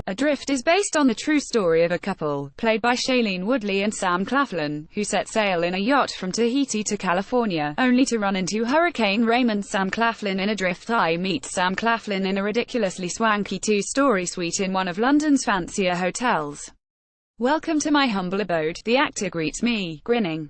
Adrift is based on the true story of a couple, played by Shailene Woodley and Sam Claflin, who set sail in a yacht from Tahiti to California, only to run into Hurricane Raymond. Sam Claflin in Adrift. I meet Sam Claflin in a ridiculously swanky two-story suite in one of London's fancier hotels. "Welcome to my humble abode," the actor greets me, grinning.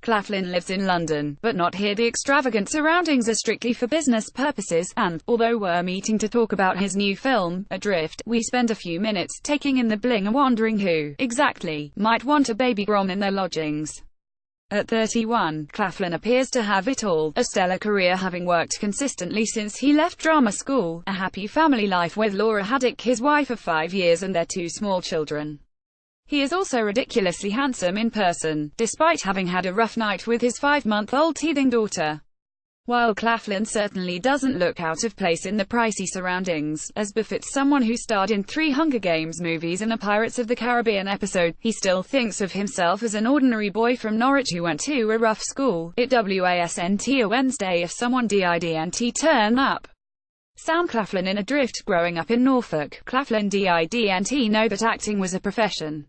Claflin lives in London, but not here. The extravagant surroundings are strictly for business purposes, and, although we're meeting to talk about his new film, Adrift, we spend a few minutes taking in the bling and wondering who, exactly, might want a baby grom in their lodgings. At 31, Claflin appears to have it all: a stellar career, having worked consistently since he left drama school, a happy family life with Laura Haddock, his wife of 5 years, and their 2 small children. He is also ridiculously handsome in person, despite having had a rough night with his 5-month-old teething daughter. While Claflin certainly doesn't look out of place in the pricey surroundings, as befits someone who starred in 3 Hunger Games movies and a Pirates of the Caribbean episode, he still thinks of himself as an ordinary boy from Norwich who went to a rough school. It wasn't a Wednesday if someone didn't turn up. Sam Claflin in Adrift. Growing up in Norfolk, Claflin didn't know that acting was a profession.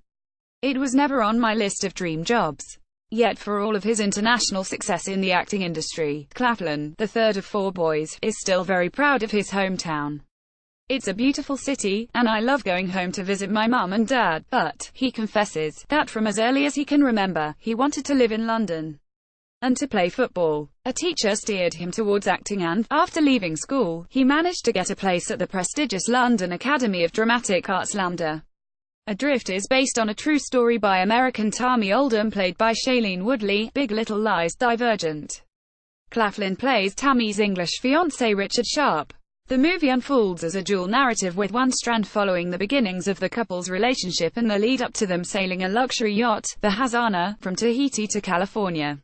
"It was never on my list of dream jobs." Yet for all of his international success in the acting industry, Claflin, the third of 4 boys, is still very proud of his hometown. "It's a beautiful city, and I love going home to visit my mum and dad," but, he confesses, that from as early as he can remember, he wanted to live in London and to play football. A teacher steered him towards acting and, after leaving school, he managed to get a place at the prestigious London Academy of Dramatic Arts LAMDA. Adrift is based on a true story by American Tammy Oldham, played by Shailene Woodley. Big Little Lies. Divergent. Claflin plays Tammy's English fiancé Richard Sharp. The movie unfolds as a dual narrative, with one strand following the beginnings of the couple's relationship and the lead up to them sailing a luxury yacht, the Hazana, from Tahiti to California.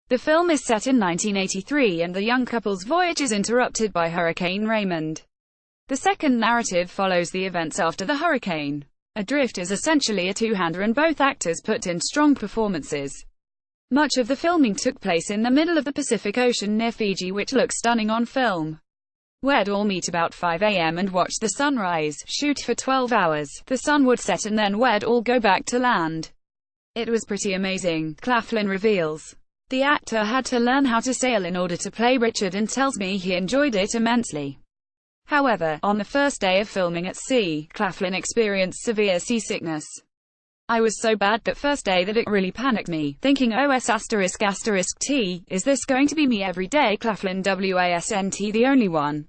The film is set in 1983, and the young couple's voyage is interrupted by Hurricane Raymond. The second narrative follows the events after the hurricane. Adrift is essentially a two-hander, and both actors put in strong performances. Much of the filming took place in the middle of the Pacific Ocean near Fiji, which looks stunning on film. We'd all meet about 5 a.m. and watch the sunrise, shoot for 12 hours, the sun would set, and then we'd all go back to land. "It was pretty amazing," Claflin reveals. The actor had to learn how to sail in order to play Richard, and tells me he enjoyed it immensely. However, on the first day of filming at sea, Claflin experienced severe seasickness. "I was so bad that first day that it really panicked me, thinking ***T, is this going to be me every day?" Claflin wasn't the only one.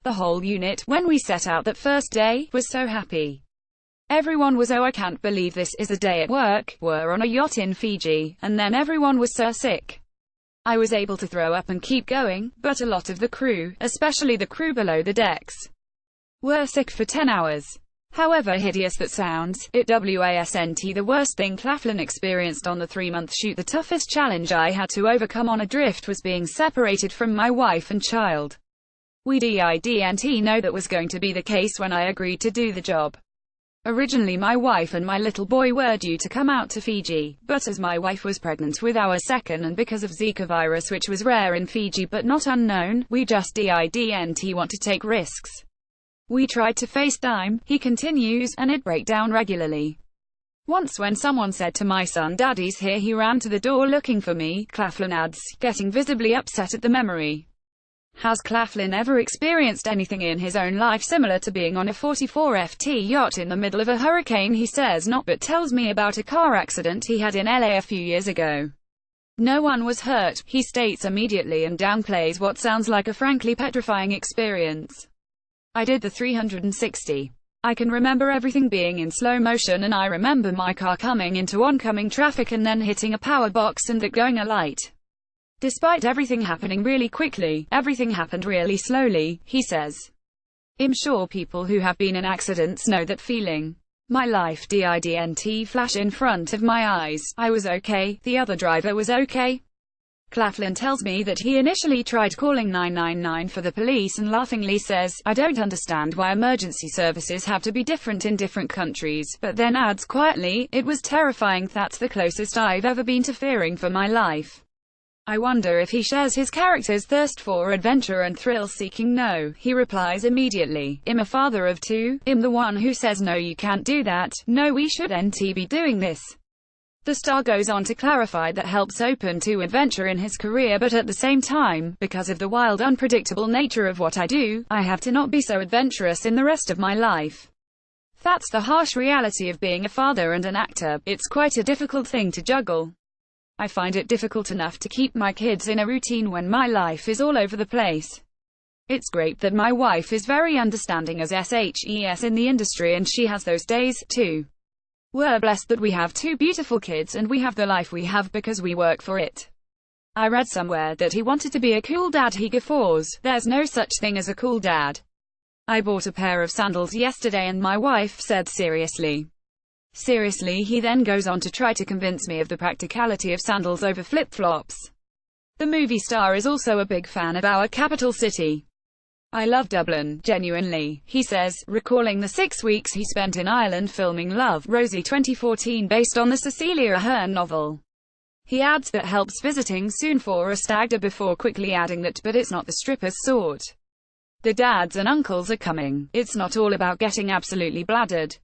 The whole unit, when we set out that first day, was so happy. Everyone was, "Oh, I can't believe this is a day at work." We're on a yacht in Fiji, and then everyone was so sick. I was able to throw up and keep going, but a lot of the crew, especially the crew below the decks, were sick for 10 hours. However hideous that sounds, it wasn't the worst thing Claflin experienced on the 3-month shoot. The toughest challenge I had to overcome on Adrift was being separated from my wife and child. We didn't know that was going to be the case when I agreed to do the job. Originally my wife and my little boy were due to come out to Fiji, but as my wife was pregnant with our second, and because of Zika virus, which was rare in Fiji but not unknown, we just didn't want to take risks. "We tried to FaceTime," he continues, "and it'd break down regularly. Once when someone said to my son, 'Daddy's here,' he ran to the door looking for me," Claflin adds, getting visibly upset at the memory. Has Claflin ever experienced anything in his own life similar to being on a 44-ft yacht in the middle of a hurricane? He says not, but tells me about a car accident he had in LA a few years ago. "No one was hurt," he states immediately, and downplays what sounds like a frankly petrifying experience. "I did the 360. I can remember everything being in slow motion, and I remember my car coming into oncoming traffic and then hitting a power box and that going alight. Despite everything happening really quickly, everything happened really slowly," he says. "I'm sure people who have been in accidents know that feeling. My life didn't flash in front of my eyes. I was okay, the other driver was okay." Claflin tells me that he initially tried calling 999 for the police and laughingly says, "I don't understand why emergency services have to be different in different countries," but then adds quietly, "It was terrifying. That's the closest I've ever been to fearing for my life." I wonder if he shares his character's thirst for adventure and thrill-seeking. No, he replies immediately. I'm a father of two. I'm the one who says no, you can't do that. No, we shouldn't be doing this. The star goes on to clarify that helps open to adventure in his career, but at the same time, because of the wild, unpredictable nature of what I do, I have to not be so adventurous in the rest of my life. That's the harsh reality of being a father and an actor. It's quite a difficult thing to juggle. I find it difficult enough to keep my kids in a routine when my life is all over the place. It's great that my wife is very understanding as SHES in the industry, and she has those days, too. We're blessed that we have two beautiful kids and we have the life we have because we work for it. I read somewhere that he wanted to be a cool dad. He guffaws. There's no such thing as a cool dad. I bought a pair of sandals yesterday and my wife said, seriously? Seriously? He then goes on to try to convince me of the practicality of sandals over flip-flops. The movie star is also a big fan of our capital city. I love Dublin, genuinely, he says, recalling the 6 weeks he spent in Ireland filming Love, Rosie 2014 based on the Cecilia Ahern novel. He adds that helps visiting soon for a stag do before quickly adding that, but it's not the strippers sort. The dads and uncles are coming. It's not all about getting absolutely bladdered.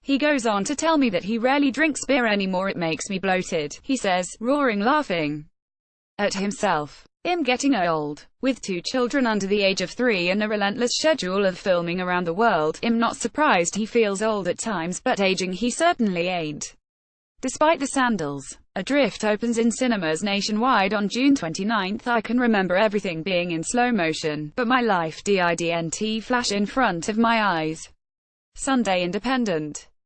He goes on to tell me that he rarely drinks beer anymore. It makes me bloated, he says, roaring laughing at himself. I'm getting old. With 2 children under the age of 3 and a relentless schedule of filming around the world, I'm not surprised he feels old at times, but aging he certainly ain't. Despite the sandals, Adrift opens in cinemas nationwide on June 29. I can remember everything being in slow motion, but my life didn't flash in front of my eyes. Sunday Independent.